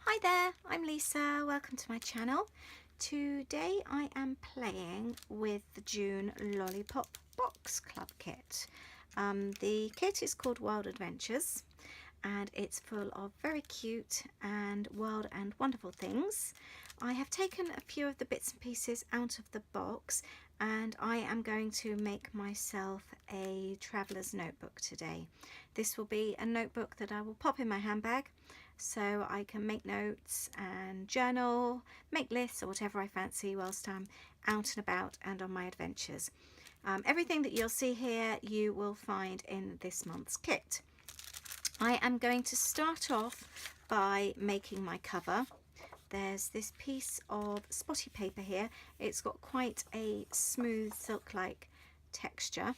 Hi there, I'm Lisa. Welcome to my channel. Today I am playing with the June Lollipop Box Club kit. The kit is called Wild Adventures and it's full of very cute and wild and wonderful things. I have taken a few of the bits and pieces out of the box and I am going to make myself a traveller's notebook today. This will be a notebook that I will pop in my handbag so I can make notes and journal, make lists or whatever I fancy whilst I'm out and about and on my adventures. Everything that you'll see here you will find in this month's kit. I am going to start off by making my cover. There's this piece of spotty paper here. It's got quite a smooth silk-like texture.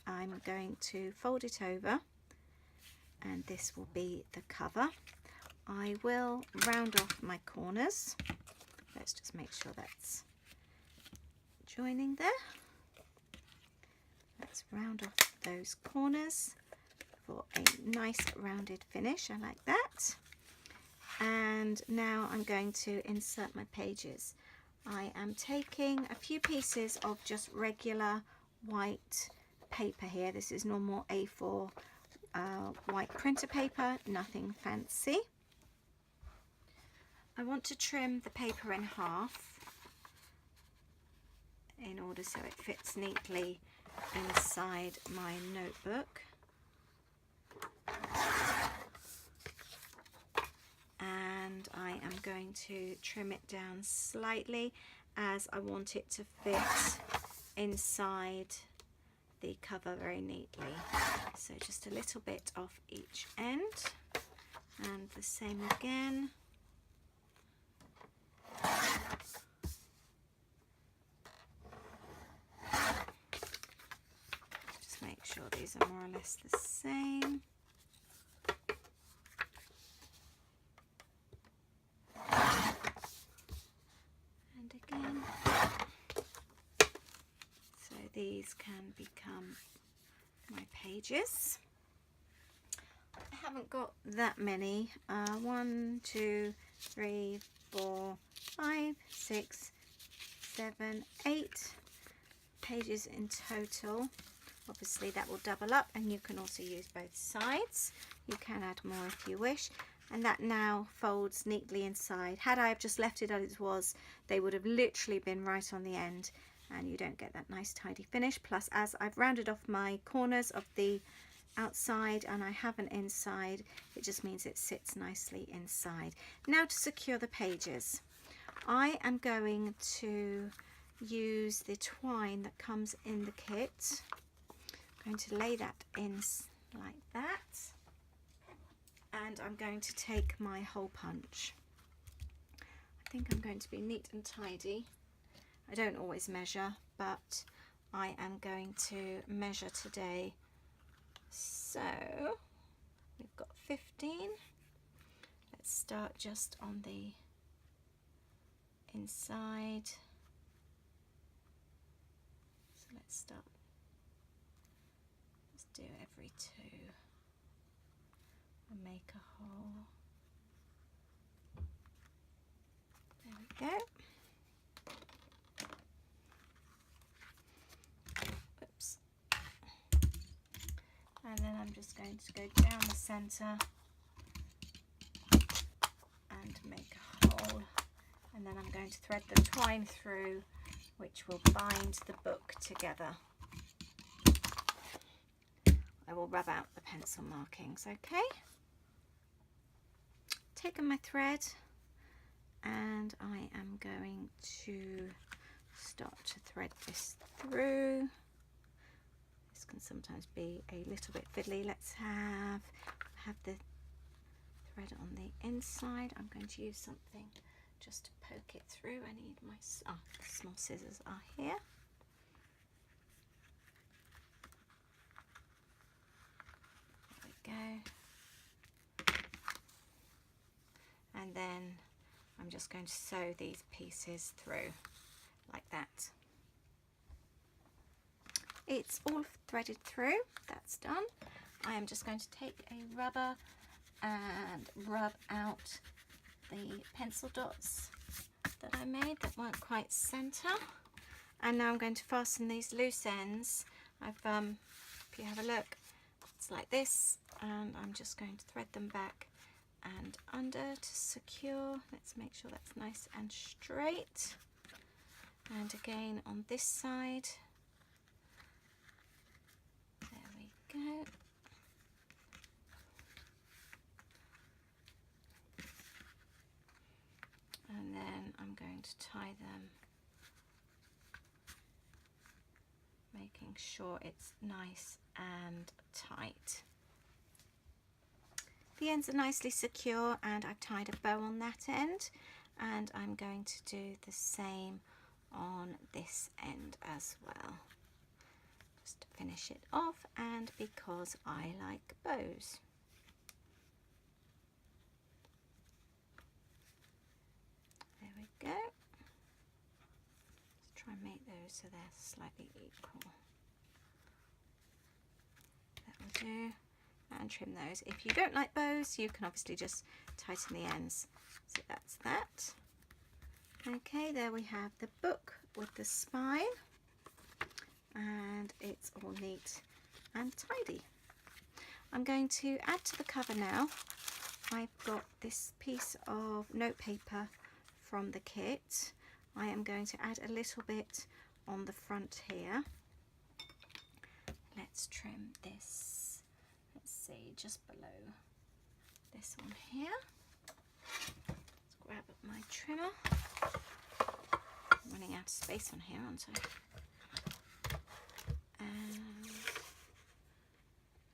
I'm going to fold it over and this will be the cover. I will round off my corners. Let's just make sure that's joining there. Let's round off those corners for a nice rounded finish. I like that. And now I'm going to insert my pages. I am taking a few pieces of just regular white paper here. This is normal A4 white printer paper, nothing fancy. I want to trim the paper in half in order so it fits neatly inside my notebook. And I am going to trim it down slightly as I want it to fit inside the cover very neatly. So just a little bit off each end and the same again. Just make sure these are more or less the same. And again. So these can become my pages. I haven't got that many. 1, 2, 3, 4, 5, 6, 7, 8 pages in total. Obviously that will double up and you can also use both sides. You can add more if you wish. And that now folds neatly inside. Had I have just left it as it was, they would have literally been right on the end and you don't get that nice tidy finish. Plus, as I've rounded off my corners of the outside and I have an inside, it just means it sits nicely inside. Now to secure the pages, I am going to use the twine that comes in the kit. I'm going to lay that in like that and I'm going to take my hole punch. I think I'm going to be neat and tidy. I don't always measure, but I am going to measure today. So we've got 15. Let's start just on the inside. So let's start. Let's do every 2 and make a hole. There we go. Oops. And then I'm just going to go down the centre and make a hole, and then I'm going to thread the twine through, which will bind the book together. I will rub out the pencil markings, okay? Taken my thread and I am going to start to thread this through. This can sometimes be a little bit fiddly. Let's have the thread on the inside. I'm going to use something just to poke it through. I need my small scissors are here. There we go. And then I'm just going to sew these pieces through like that. It's all threaded through, that's done. I am just going to take a rubber and rub out the pencil dots that I made that weren't quite centre. And now I'm going to fasten these loose ends. If you have a look, it's like this, and I'm just going to thread them back and under to secure. Let's make sure that's nice and straight. And again on this side. There we go. And then I'm going to tie them, making sure it's nice and tight. The ends are nicely secure and I've tied a bow on that end, and I'm going to do the same on this end as well, just to finish it off, and because I like bows. There we go. Let's try and make those so they're slightly equal. That will do. And trim those. If you don't like bows, you can obviously just tighten the ends. So that's that. Okay, there we have the book with the spine, and it's all neat and tidy. I'm going to add to the cover now. I've got this piece of note paper from the kit. I am going to add a little bit on the front here. Let's trim this. Let's see, just below this one here. Let's grab up my trimmer. I'm running out of space on here, aren't I? And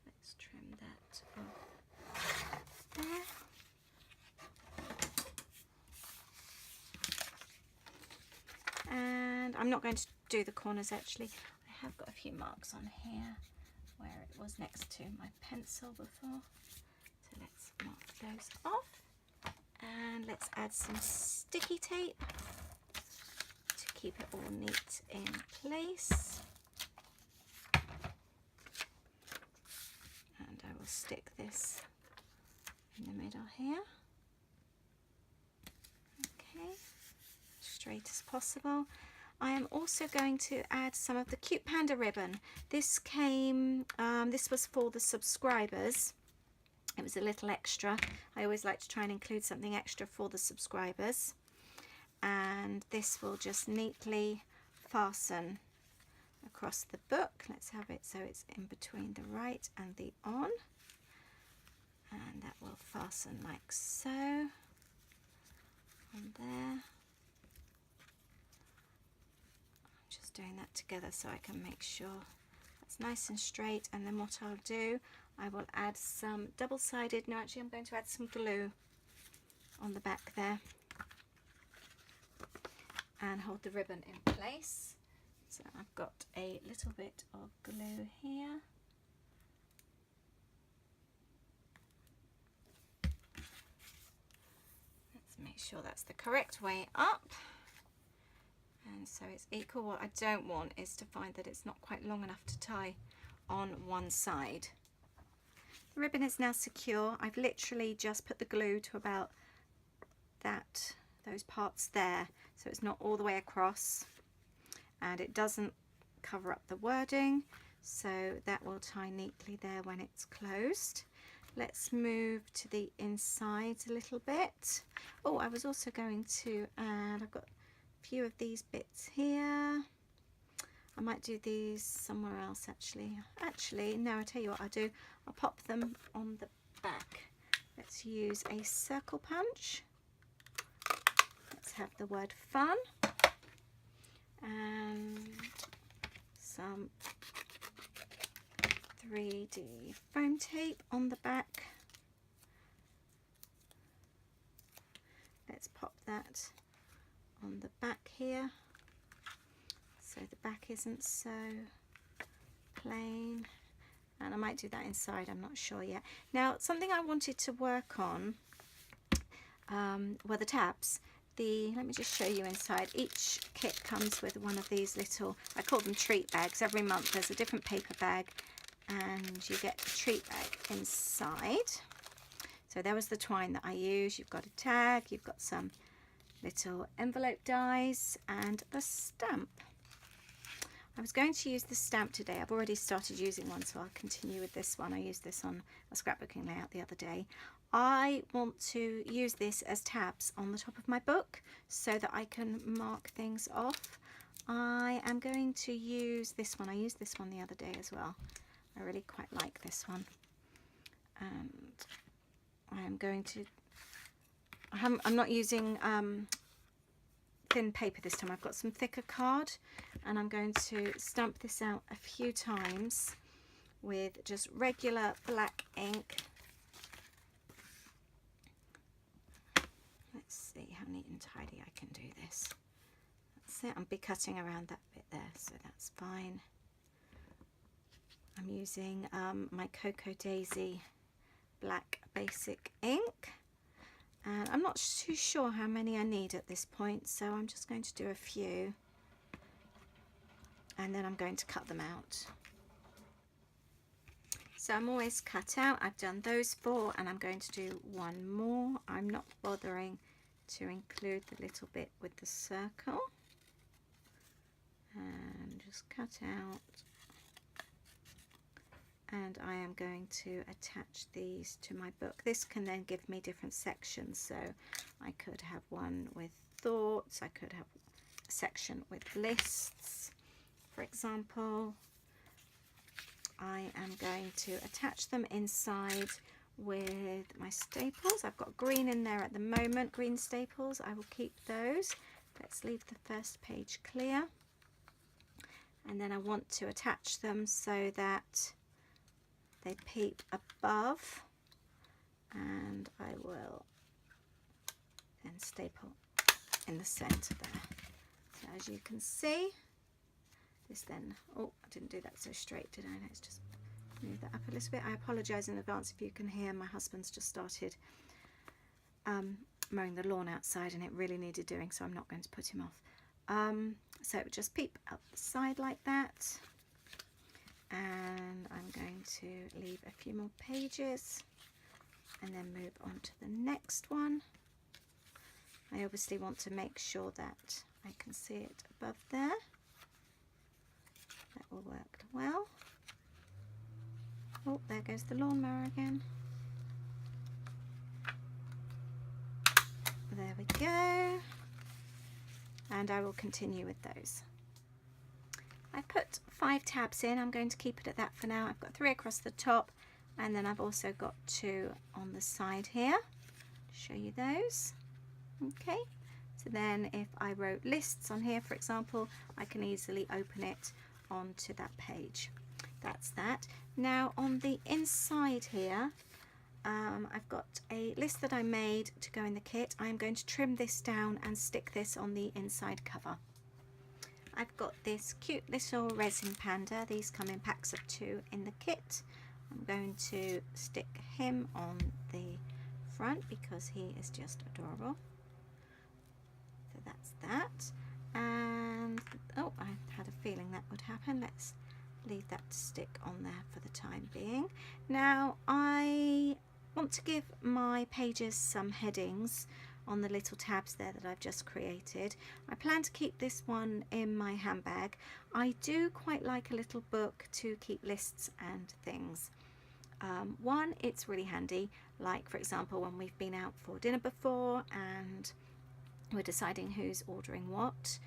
let's trim that off there. And I'm not going to do the corners actually. I have got a few marks on here where it was next to my pencil before. So let's mark those off. And let's add some sticky tape to keep it all neat in place. And I will stick this in the middle here. Okay, straight as possible. I am also going to add some of the Cute Panda ribbon. This came, this was for the subscribers. It was a little extra. I always like to try and include something extra for the subscribers. And this will just neatly fasten across the book. Let's have it so it's in between the right and the on. And that will fasten like so. On there. Just doing that together so I can make sure that's nice and straight. And then what I'll do, I will add some double-sided, no actually I'm going to add some glue on the back there and hold the ribbon in place. So I've got a little bit of glue here. Let's make sure that's the correct way up. And so it's equal. What I don't want is to find that it's not quite long enough to tie on one side. The ribbon is now secure. I've literally just put the glue to about those parts there, so it's not all the way across, and it doesn't cover up the wording, so that will tie neatly there when it's closed. Let's move to the inside a little bit. Oh, I was also going to add, I've got few of these bits here. I might do these somewhere else actually. No, I'll tell you what I'll do. I'll pop them on the back. Let's use a circle punch. Let's have the word fun and some 3D foam tape on the back. Let's pop that on the back here so the back isn't so plain, and I might do that inside, I'm not sure yet. Now something I wanted to work on were the tabs. Let me just show you inside. Each kit comes with one of these little, I call them treat bags. Every month there's a different paper bag and you get a treat bag inside. So there was the twine that I used. You've got a tag, you've got some little envelope dies and the stamp. I was going to use the stamp today. I've already started using one, so I'll continue with this one. I used this on a scrapbooking layout the other day. I want to use this as tabs on the top of my book so that I can mark things off. I am going to use this one. I used this one the other day as well. I really quite like this one. And I am going to, I'm not using thin paper this time. I've got some thicker card, and I'm going to stamp this out a few times with just regular black ink. Let's see how neat and tidy I can do this. That's it. I'll be cutting around that bit there, so that's fine. I'm using my Cocoa Daisy black basic ink, and I'm not too sure how many I need at this point, so I'm just going to do a few and then I'm going to cut them out. So I'm always cut out. I've done those 4 and I'm going to do one more. I'm not bothering to include the little bit with the circle, and just cut out. And I am going to attach these to my book. This can then give me different sections, so I could have one with thoughts, I could have a section with lists, for example. I am going to attach them inside with my staples. I've got green in there at the moment, green staples. I will keep those. Let's leave the first page clear. And then I want to attach them so that they peep above, and I will then staple in the center there. So as you can see, this then, oh, I didn't do that so straight, did I? Let's just move that up a little bit. I apologize in advance if you can hear. My husband's just started mowing the lawn outside, and it really needed doing, so I'm not going to put him off. So just peep up the side like that. And I'm going to leave a few more pages and then move on to the next one. I obviously want to make sure that I can see it above there. That will work well. Oh, there goes the lawnmower again. There we go. And I will continue with those. I put 5 tabs in. I'm going to keep it at that for now. I've got 3 across the top, and then I've also got 2 on the side here. Show you those. Okay, so then if I wrote lists on here, for example, I can easily open it onto that page. That's that. Now on the inside here, I've got a list that I made to go in the kit. I'm going to trim this down and stick this on the inside cover. I've got this cute little resin panda. These come in packs of 2 in the kit. I'm going to stick him on the front because he is just adorable. So that's that. And oh, I had a feeling that would happen. Let's leave that to stick on there for the time being. Now I want to give my pages some headings on the little tabs there that I've just created. I plan to keep this one in my handbag. I do quite like a little book to keep lists and things. One, it's really handy, like for example when we've been out for dinner before and we're deciding who's ordering what.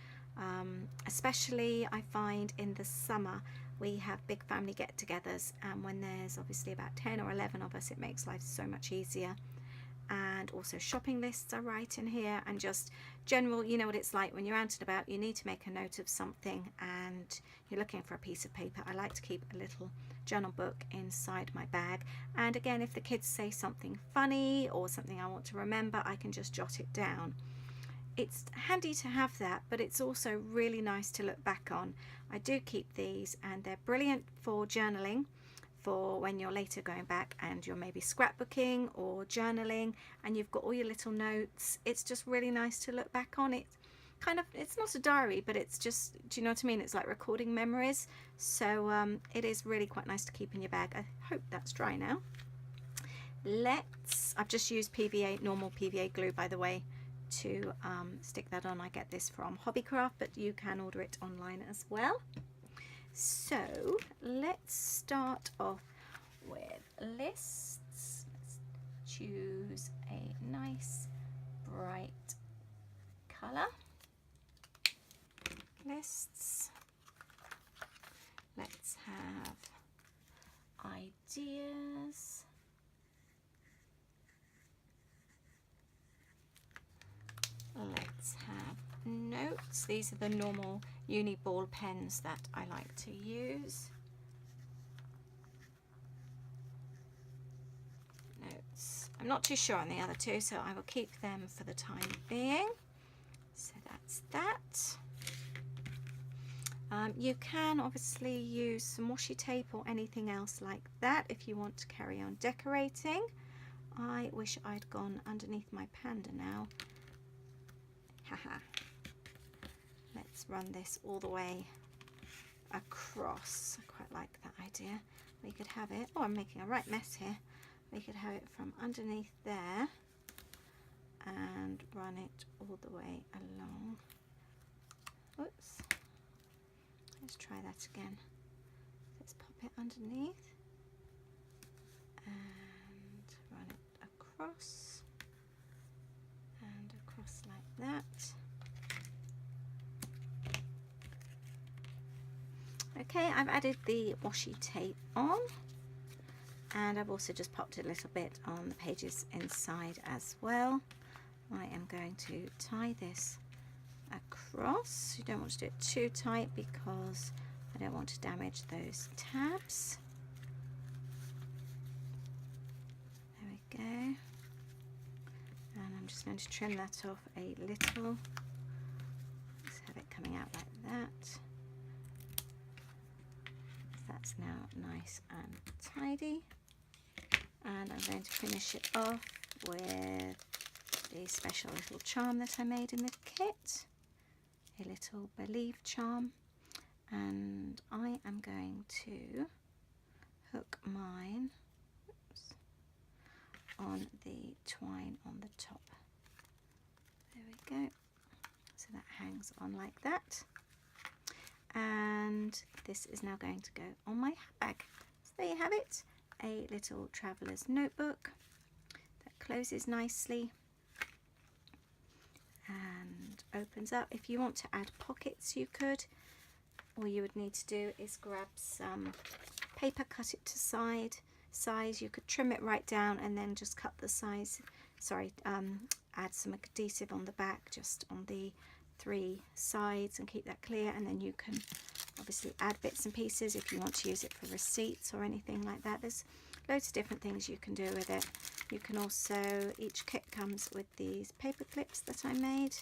Especially I find in the summer we have big family get-togethers, and when there's obviously about 10 or 11 of us, it makes life so much easier. And also shopping lists are right in here, and just general, you know what it's like when you're out and about, you need to make a note of something and you're looking for a piece of paper. I like to keep a little journal book inside my bag, and again, if the kids say something funny or something I want to remember, I can just jot it down. It's handy to have that, but it's also really nice to look back on. I do keep these, and they're brilliant for journaling, for when you're later going back and you're maybe scrapbooking or journaling and you've got all your little notes. It's just really nice to look back on. It kind of, it's not a diary, but it's just, do you know what I mean? It's like recording memories. So it is really quite nice to keep in your bag. I hope that's dry now. I've just used PVA, normal PVA glue, by the way, to stick that on. I get this from Hobbycraft, but you can order it online as well. So let's start off with lists. Let's choose a nice bright colour. Lists. Let's have ideas. Let's have notes. These are the normal uni ball pens that I like to use. Notes. I'm not too sure on the other two, so I will keep them for the time being. So that's that. You can obviously use some washi tape or anything else like that if you want to carry on decorating. I wish I'd gone underneath my panda now. Haha. Let's run this all the way across. I quite like that idea. We could have it, oh, I'm making a right mess here. We could have it from underneath there and run it all the way along. Whoops. Let's try that again. Let's pop it underneath and run it across and across like that. Okay, I've added the washi tape on, and I've also just popped a little bit on the pages inside as well. I am going to tie this across. You don't want to do it too tight because I don't want to damage those tabs. There we go. And I'm just going to trim that off a little. Let's have it coming out like that. That's now nice and tidy. And I'm going to finish it off with the special little charm that I made in the kit. A little believe charm, and I am going to hook mine on the twine on the top. There we go. So that hangs on like that, and this is now going to go on my handbag. So there you have it, a little traveller's notebook that closes nicely and opens up. If you want to add pockets, you could. All you would need to do is grab some paper, cut it to size. You could trim it right down and then just cut the size. Add some adhesive on the back, just on the 3 sides, and keep that clear. And then you can obviously add bits and pieces if you want to use it for receipts or anything like that. There's loads of different things you can do with it. You can also, each kit comes with these paper clips that I made.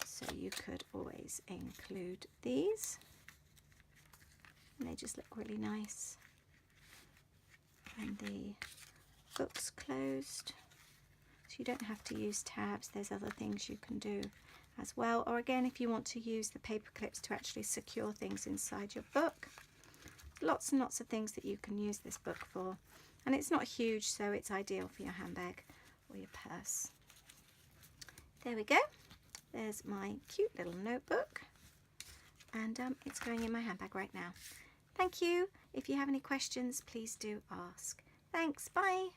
So you could always include these. And they just look really nice. And the book's closed. So you don't have to use tabs. There's other things you can do as well. Or again, if you want to use the paper clips to actually secure things inside your book. Lots and lots of things that you can use this book for, and it's not huge, so it's ideal for your handbag or your purse. There we go. There's my cute little notebook, and it's going in my handbag right now. Thank you. If you have any questions, please do ask. Thanks. Bye.